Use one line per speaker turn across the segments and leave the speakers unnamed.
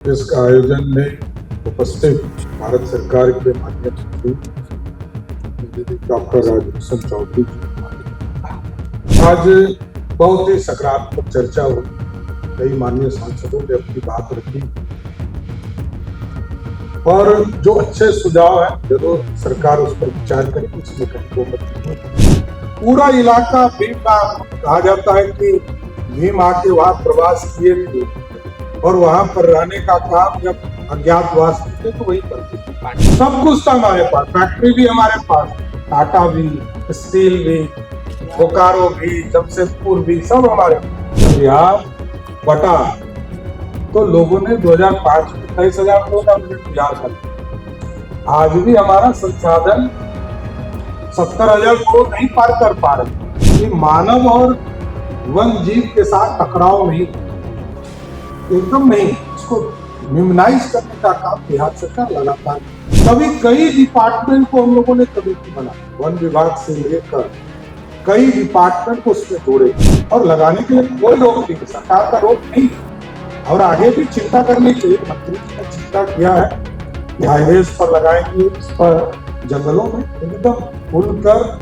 इस आयोजन में उपस्थित भारत सरकार के माननीय मंत्री डॉक्टर राजभूषण चौधरी जी, आज बहुत ही सकारात्मक चर्चा हुई। कई माननीय सांसदों ने अपनी बात रखी और जो अच्छे सुझाव है जरूर सरकार उस पर विचार करेगी, उसमें कहीं दो मत नहीं। पूरा इलाका भीम का कहा जाता है कि भीम आके वहां प्रवास किए थे और वहां पर रहने का काम जब अज्ञातवास थे तो वही करते। सब कुछ था हमारे पास, फैक्ट्री भी हमारे पास, टाटा भी, स्टील भी, बोकारो भी, जमशेदपुर भी, सब हमारे पास। बिहार बटा तो लोगों ने 2005 में 23,000 करोड़ का बजट तैयार कर, आज भी हमारा संसाधन 70,000 करोड़ नहीं पार कर पा रहे। ये मानव और वन जीव के साथ टकराव नहीं, एकदम नहीं, इसको मिनिमाइज करने का काम बिहार सरकार लगातार। कभी कई डिपार्टमेंट को हम लोगों ने कमेटी बना, वन विभाग से लेकर कई डिपार्टमेंट को उसमें जोड़े और लगाने के लिए कोई रोक नहीं, सरकार का रोक नहीं। और आगे भी चिंता करनी चाहिए, मंत्री जी ने चिंता किया है कि हाईवेज पर लगाएंगे, इस पर जंगलों में एकदम खुलकर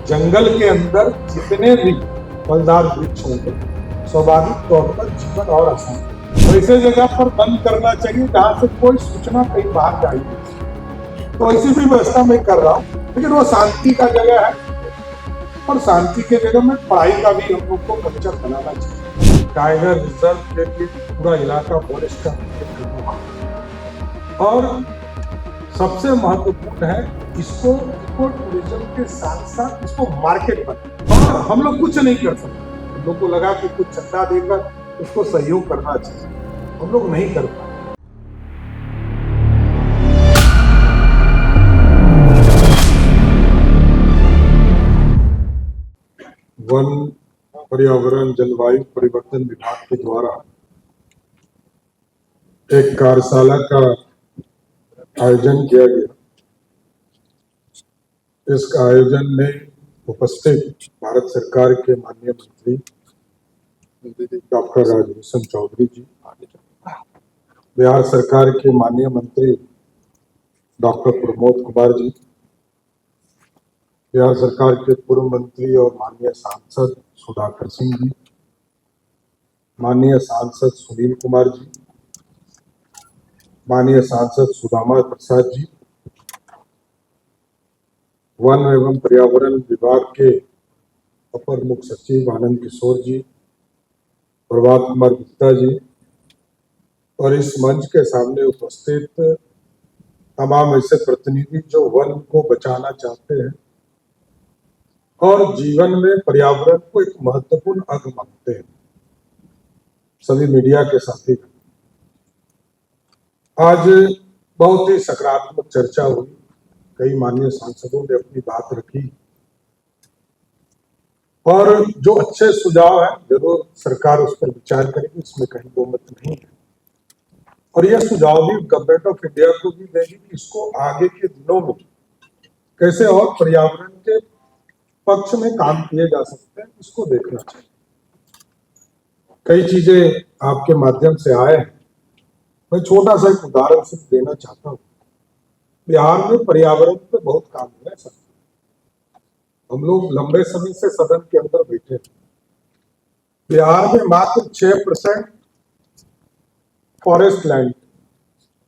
जंगल के अंदर जितने भी फलदार वृक्ष होंगे स्वाभाविक तौर पर जीवन और आसान। तो ऐसे जगह पर बंद करना चाहिए जहां से कोई सूचना कहीं बाहर जाएगी। तो ऐसी भी व्यवस्था मैं कर रहा हूँ, लेकिन वो शांति का जगह है और शांति के जगह में पढ़ाई का भी हम लोग को कल्चर बनाना चाहिए। टाइगर रिजर्व के लिए पूरा इलाका फॉरेस्ट का और सबसे महत्वपूर्ण है इसको इको टूरिज्म के साथ साथ इसको मार्केट बना। और हम लोग कुछ नहीं कर सकते, लोगों को लगा कि कुछ चंदा देकर उसको सहयोग करना चाहिए, हम लोग नहीं कर पाए। वन पर्यावरण जलवायु परिवर्तन विभाग के द्वारा एक कार्यशाला का आयोजन किया गया। इस आयोजन में उपस्थित भारत सरकार के माननीय मंत्री डॉक्टर राजभूषण चौधरी जी, बिहार सरकार के माननीय मंत्री डॉक्टर प्रमोद कुमार जी, बिहार सरकार के पूर्व मंत्री और माननीय सांसद सुधाकर सिंह जी, माननीय सांसद सुनील कुमार जी, माननीय सांसद सुदामा प्रसाद जी, वन एवं पर्यावरण विभाग के अपर मुख्य सचिव आनंद किशोर जी, प्रभात कुमार गुप्ता जी और इस मंच के सामने उपस्थित तमाम ऐसे प्रतिनिधि जो वन को बचाना चाहते हैं और जीवन में पर्यावरण को एक महत्वपूर्ण अंग मानते हैं, सभी मीडिया के साथी। आज बहुत ही सकारात्मक चर्चा हुई, कई माननीय सांसदों ने अपनी बात रखी और जो अच्छे सुझाव है जरूर सरकार उस पर विचार करेगी, इसमें कहीं दो मत नहीं है। और यह सुझाव भी गवर्नमेंट ऑफ इंडिया को भी देगी कि इसको आगे के दिनों में कैसे और पर्यावरण के पक्ष में काम किए जा सकते हैं, इसको देखना चाहिए। कई चीजें आपके माध्यम से आए हैं, मैं छोटा सा एक उदाहरण सिर्फ देना चाहता हूँ। बिहार में पर्यावरण पे बहुत काम हुआ है सर। हम लोग लंबे समय से सदन के अंदर बैठे थे। बिहार में मात्र 6% फॉरेस्ट लैंड,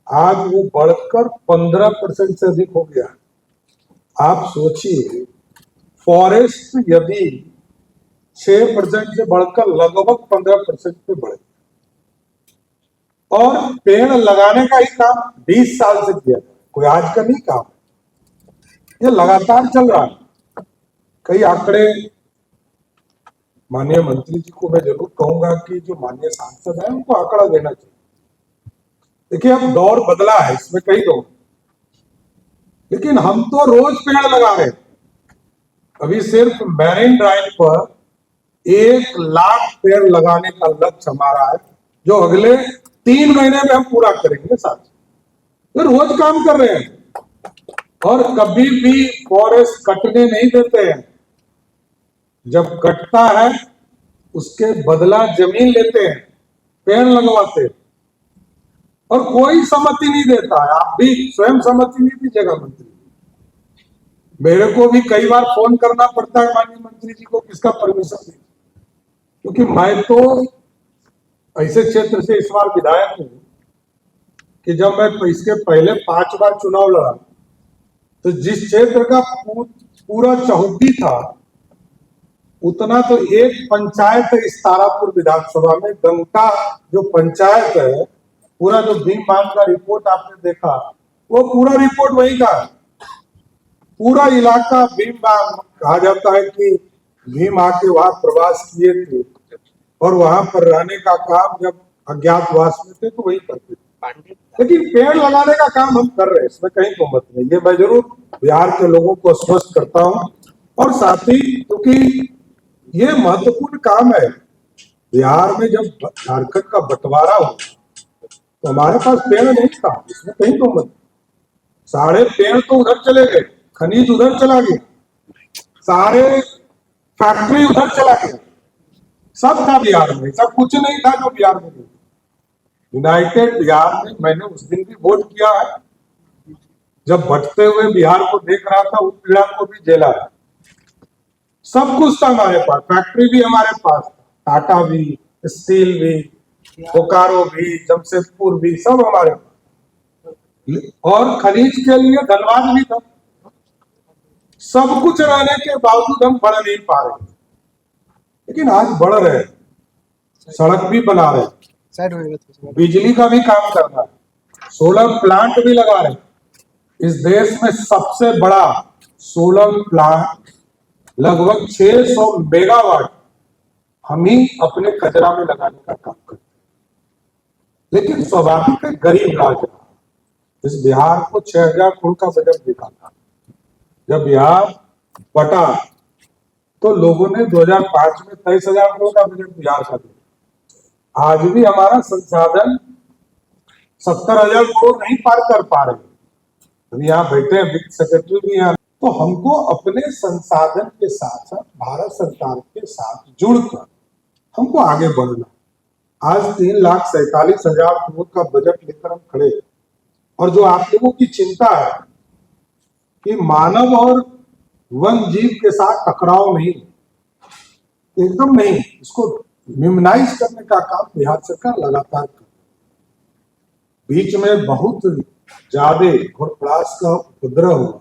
आज वो बढ़कर 15% से अधिक हो गया। आप सोचिए, फॉरेस्ट यदि 6% से बढ़कर लगभग 15% पे बढ़े और पेड़ लगाने का ही काम 20 साल से किया, कोई आज का नहीं काम, ये लगातार चल रहा है। कई आंकड़े माननीय मंत्री जी को मैं जरूर कहूंगा कि जो माननीय सांसद है उनको आंकड़ा देना चाहिए। देखिए अब दौर बदला है, इसमें कई लोग, लेकिन हम तो रोज पेड़ लगा रहे हैं। अभी सिर्फ मैरीन ड्राइव पर 1 लाख पेड़ लगाने का लक्ष्य हमारा है, जो अगले 3 महीने में हम पूरा करेंगे साथ। तो रोज काम कर रहे हैं और कभी भी फॉरेस्ट कटने नहीं देते हैं। जब कटता है उसके बदला जमीन लेते हैं, पेड़ लगवाते हैं। और कोई सहमति नहीं देता है। आप भी स्वयं सहमति नहीं दीजिएगा मंत्री। मेरे को भी कई बार फोन करना पड़ता है माननीय मंत्री जी को, किसका परमिशन दे, क्योंकि मैं तो ऐसे क्षेत्र से इस बार विधायक हूं कि जब मैं इसके पहले 5 बार चुनाव लड़ा तो जिस क्षेत्र का पूरा चौहद्दी था उतना तो एक पंचायत है इस तारापुर विधानसभा में, गंगा जो पंचायत है, पूरा जो भीम बांध का रिपोर्ट आपने देखा वो पूरा रिपोर्ट वही का। पूरा इलाका भीम बांध कहा जाता है कि भीम आके वहां प्रवास किए थे और वहां पर रहने का काम जब अज्ञातवास में थे तो वही करते थे। लेकिन पेड़ लगाने का काम हम कर रहे हैं, इसमें कहीं कोमत नहीं। ये मैं जरूर बिहार के लोगों को आश्वस्त करता हूं। और साथ ही क्योंकि ये महत्वपूर्ण काम है, बिहार में जब झारखंड का बंटवारा हुआ तो हमारे पास पेड़ नहीं था, इसमें कहीं कोमत नहीं। सारे पेड़ तो उधर चले गए, खनिज उधर चला गया, सारे फैक्ट्री उधर चला गया, सब था बिहार में, सब कुछ नहीं था जो बिहार में नहीं। यूनाइटेड बिहार में मैंने उस दिन भी वोट किया है जब बढ़ते हुए बिहार को देख रहा था, उस पीड़ा को भी झेला है। सब कुछ था हमारे पास, फैक्ट्री भी हमारे पास, टाटा भी, स्टील भी, बोकारो भी, जमशेदपुर भी, सब हमारे पास। और खनिज के लिए धनबाद भी था। सब कुछ रहने के बावजूद हम बढ़ नहीं पा रहे, लेकिन आज बढ़ रहे, सड़क भी बना रहे, बिजली का भी काम कर रहा है, सोलर प्लांट भी लगा रहे। इस देश में सबसे बड़ा सोलर प्लांट लगभग 600 मेगावाट हम ही अपने कचरा में लगाने का काम करते हैं। लेकिन स्वाभाविक है, गरीब राज रहा। इस बिहार को 6000 करोड़ का बजट देखा था। जब बिहार बटा तो लोगों ने 2005 में 23,000 करोड़ का बजट बिहार का दिया। आज भी हमारा संसाधन 70,000 करोड़ नहीं पार कर पा रहे। अभी यहाँ बैठे हैं वित्त सेक्रेटरी भी यहाँ। तो हमको अपने संसाधन के साथ साथ भारत सरकार के साथ जुड़कर हमको आगे बढ़ना। आज 3,47,000 करोड़ का बजट लेकर हम खड़े। और जो आप लोगों की चिंता है कि मानव और वन जीव के साथ टकराव नहीं, एकदम नहीं, इसको मिनिमाइज करने का काम बिहार सरकार लगातार कर। बीच में बहुत ज्यादा घोड़पड़ास का उपद्रव हुआ,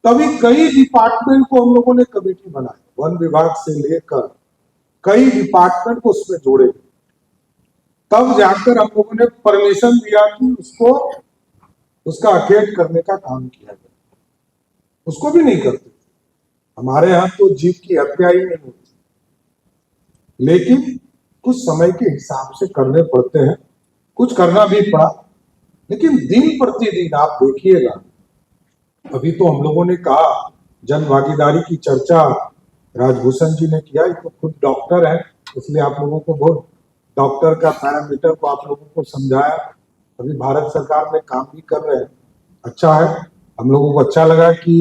तभी कई डिपार्टमेंट को हम लोगों ने कमेटी बनाई, वन विभाग से लेकर कई डिपार्टमेंट को उसमें जोड़े। तब जाकर हम लोगों ने परमिशन दिया कि उसको उसका अखेट करने का काम किया जाए। उसको भी नहीं करते। हमारे यहाँ तो जीव की हत्या ही नहीं होती, लेकिन कुछ समय के हिसाब से करने पड़ते हैं, कुछ करना भी पड़ा। लेकिन दिन प्रतिदिन आप देखिएगा, अभी तो हम लोगों ने कहा जन भागीदारी की चर्चा राजभूषण जी ने किया। ये तो खुद डॉक्टर है, इसलिए आप लोगों को बहुत डॉक्टर का पैरामीटर को आप लोगों को समझाया। अभी भारत सरकार में काम भी कर रहे हैं, अच्छा है। हम लोगों को अच्छा लगा कि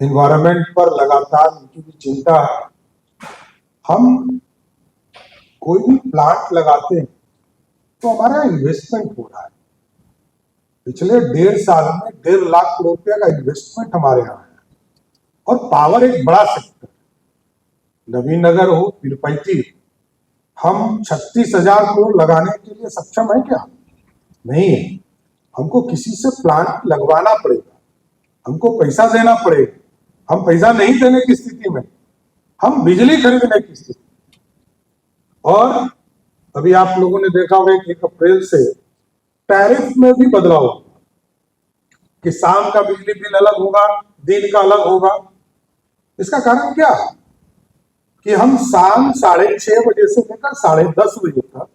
एनवायरनमेंट पर लगातार उनकी भी चिंता है। हम कोई भी प्लांट लगाते हैं तो हमारा इन्वेस्टमेंट हो रहा है। पिछले 1.5 साल में 1.5 लाख करोड़ रुपया का इन्वेस्टमेंट हमारे यहाँ है। और पावर एक बड़ा सेक्टर, नवीनगर हो, पीरपैंती, हम 36,000 करोड़ लगाने के लिए सक्षम है क्या? नहीं है। हमको किसी से प्लांट लगवाना पड़ेगा, हमको पैसा देना पड़ेगा। हम पैसा नहीं देने की स्थिति में, हम बिजली खरीदने की स्थिति। और अभी आप लोगों ने देखा होगा कि 1 अप्रैल से टैरिफ में भी बदलाव होगा कि शाम का बिजली बिल अलग होगा, दिन का अलग होगा। इसका कारण क्या? कि हम शाम 6:30 बजे से लेकर 10:30 बजे तक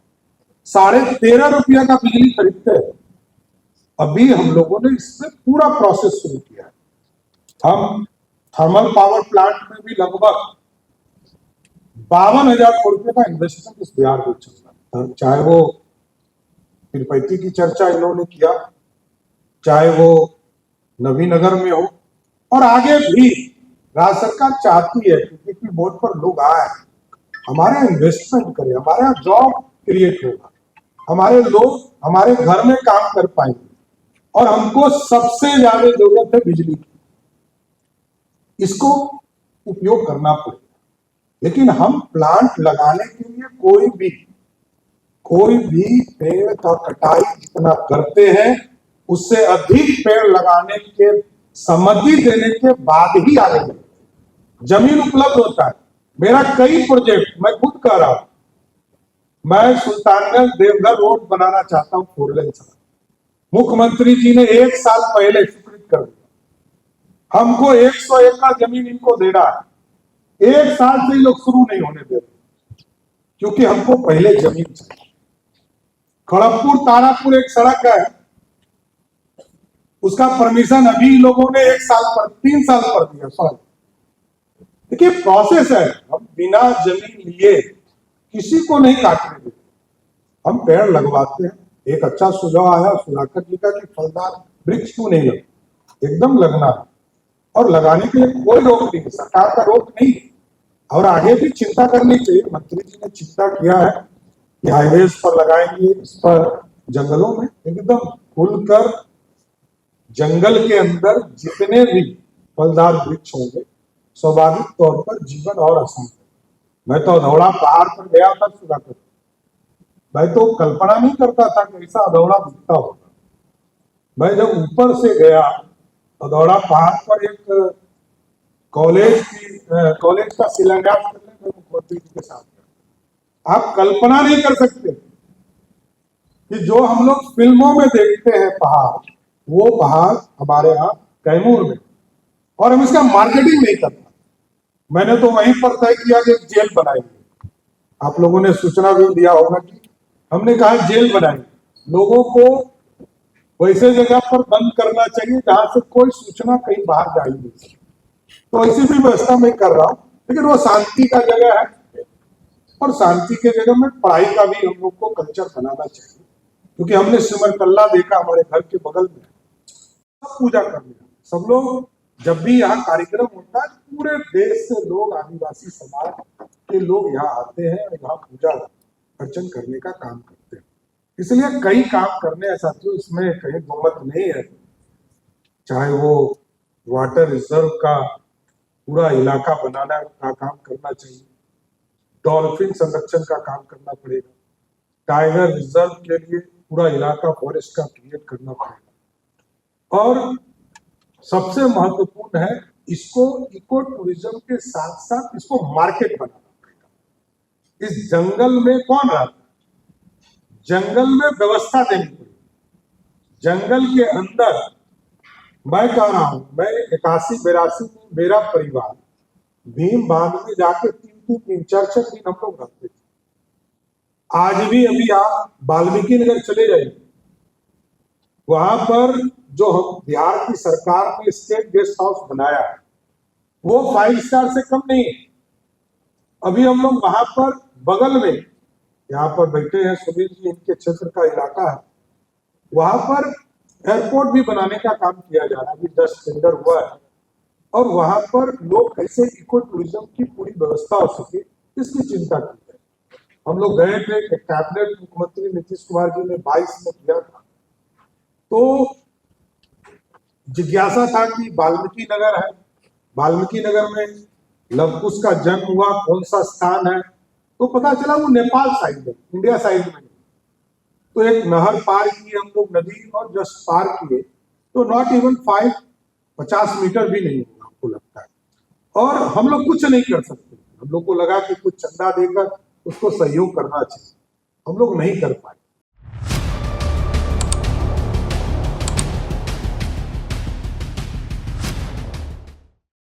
13.5 रुपया का बिजली खरीदते हैं। अभी हम लोगों ने इसमें पूरा प्रोसेस शुरू किया है। हम थर्मल पावर प्लांट में भी लगभग 52,000 करोड़ रुपए का इन्वेस्टमेंट इस बिहार में चल रहा है। चाहे वो पीरपैंती की चर्चा इन्होंने किया, चाहे वो नवीनगर में हो, और आगे भी राज्य सरकार चाहती है कि पीपी बोर्ड पर लोग आए, हमारे इन्वेस्टमेंट करें, हमारे यहाँ जॉब क्रिएट होगा, हमारे लोग हमारे घर में काम कर पाएंगे। और हमको सबसे ज्यादा जरूरत है बिजली की, इसको उपयोग करना पड़ेगा। लेकिन हम प्लांट लगाने के लिए कोई भी पेड़ का कटाई जितना करते हैं उससे अधिक पेड़ लगाने के सम्मति देने के बाद ही आगे जमीन उपलब्ध होता है। मेरा कई प्रोजेक्ट, मैं खुद कह रहा हूं, मैं सुल्तानगंज देवघर रोड बनाना चाहता हूं 4 लेन सड़क। मुख्यमंत्री जी ने 1 साल पहले स्वीकृत कर दिया। हमको 100 एकड़ जमीन इनको देना है, 1 साल से ही लोग शुरू नहीं होने दे रहे, क्योंकि हमको पहले जमीन चाहिए। खड़गपुर तारापुर एक सड़क है, उसका परमिशन अभी लोगों ने 3 साल पर दिया। सॉरी, देखिए प्रोसेस है, हम बिना जमीन लिए किसी को नहीं काटने देते, हम पेड़ लगवाते हैं। एक अच्छा सुझाव आया सुधाकर जी का कि फलदार वृक्ष क्यों नहीं लगे, एकदम लगना है। और लगाने के लिए कोई रोक नहीं, सरकार का रोक नहीं, और आगे भी चिंता करनी चाहिए। मंत्री जी ने चिंता किया है कि हाईवेज पर लगाएंगे, इस पर जंगलों में एकदम खुलकर जंगल के अंदर जितने भी फलदार वृक्ष होंगे स्वाभाविक तौर पर जीवन और आसान है। मैं तो अधौड़ा पहाड़ पर गया था सुधाकर, मैं तो कल्पना नहीं करता था कि ऐसा अधौड़ा दिखता होगा। मैं जब ऊपर से गया अधौड़ा पहाड़ पर, एक कॉलेज का शिलान्यास करने में मुख्यमंत्री जी के साथ गया। आप कल्पना नहीं कर सकते कि जो हम लोग फिल्मों में देखते हैं पहाड़, वो पहाड़ हमारे यहाँ कैमूर में, और हम इसका मार्केटिंग नहीं करते। मैंने तो वहीं पर तय किया कि जेल बनाएंगे। आप लोगों ने सूचना भी दिया होगा कि हमने कहा जेल बनाएंगे, लोगों को वैसे जगह पर बंद करना चाहिए जहां से कोई सूचना कहीं बाहर जा ही नहीं सके। तो ऐसी भी व्यवस्था मैं कर रहा हूं, लेकिन वो शांति का जगह है, और शांति के जगह में पढ़ाई का भी हम लोग को कल्चर बनाना चाहिए। क्योंकि हमने सिमरकल्ला देखा हमारे घर के बगल में, सब पूजा करने, सब लोग जब भी यहाँ कार्यक्रम होता है पूरे देश से लोग, आदिवासी समाज के लोग यहाँ आते हैं और यहाँ पूजा अर्चन करने का काम करते हैं। इसलिए कई काम करने हैं साथियों, इसमें कहीं बहुमत नहीं है। चाहे वो वाटर रिजर्व का पूरा इलाका बनाना का काम करना चाहिए, डॉल्फिन संरक्षण का काम करना पड़ेगा, टाइगर रिजर्व के लिए पूरा इलाका फॉरेस्ट का क्रिएट करना पड़ेगा, और सबसे महत्वपूर्ण है इसको इको टूरिज्म के साथ साथ इसको मार्केट बनाना पड़ेगा। इस जंगल में कौन रहता है, जंगल में व्यवस्था देनी पड़ेगी। जंगल के अंदर मैं कह रहा हूं, मैं 81-82 में मेरा परिवार भीम बांध में जाके 3 4 दिन हम लोग रहते थे। आज भी अभी आप वाल्मीकि नगर चले जाइए, वहां पर जो हम बिहार की सरकार ने स्टेट गेस्ट हाउस बनाया है वो 5 स्टार से कम नहीं है। अभी हम लोग वहां पर बगल में, यहाँ पर बैठे हैं सुनील जी, इनके क्षेत्र का इलाका है, वहां पर एयरपोर्ट भी बनाने का काम किया जा रहा है, अभी 10 टेंडर हुआ है, और वहां पर लोग कैसे इको टूरिज्म की पूरी व्यवस्था हो सके इसकी चिंता की है। हम लोग गए थे, कैबिनेट मुख्यमंत्री नीतीश कुमार जी ने 22 में किया था, तो जिज्ञासा था कि वाल्मीकि नगर है, वाल्मीकि नगर में लव कुश का जन्म हुआ, कौन सा स्थान है, तो पता चला वो नेपाल साइड में, इंडिया साइड में। तो एक नहर पार की हम लोग, नदी, और जस्ट पार किए तो नॉट इवन 50 मीटर भी नहीं होगा हमको लगता है, और हम लोग कुछ नहीं कर सकते। हम लोग को लगा कि कुछ चंदा देकर उसको सहयोग करना चाहिए, हम लोग नहीं कर पाए।